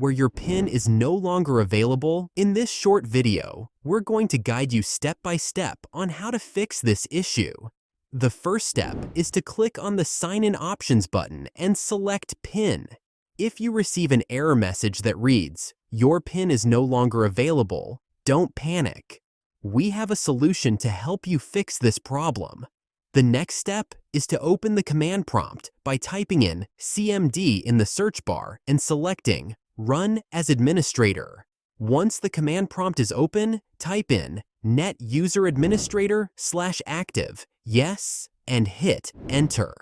where your PIN is no longer available? In this short video, we're going to guide you step by step on how to fix this issue. The first step is to click on the Sign In Options button and select PIN. If you receive an error message that reads, "Your PIN is no longer available," don't panic. We have a solution to help you fix this problem. The next step is to open the command prompt by typing in CMD in the search bar and selecting Run as Administrator. Once the command prompt is open, type in net user administrator/active, yes, and hit Enter.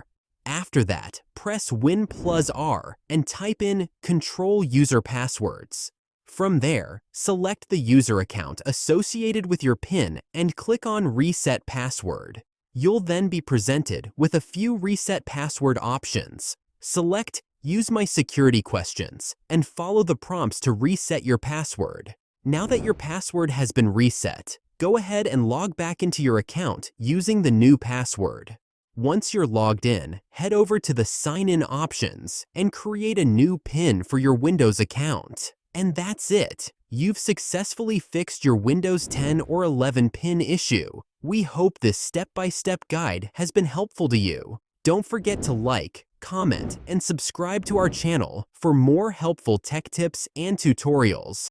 After that, press Win+R and type in Control User Passwords. From there, select the user account associated with your PIN and click on Reset Password. You'll then be presented with a few reset password options. Select Use My Security Questions and follow the prompts to reset your password. Now that your password has been reset, go ahead and log back into your account using the new password. Once you're logged in, head over to the Sign In options and create a new PIN for your Windows account. And that's it. You've successfully fixed your Windows 10 or 11 PIN issue. We hope this step-by-step guide has been helpful to you. Don't forget to like, comment, and subscribe to our channel for more helpful tech tips and tutorials.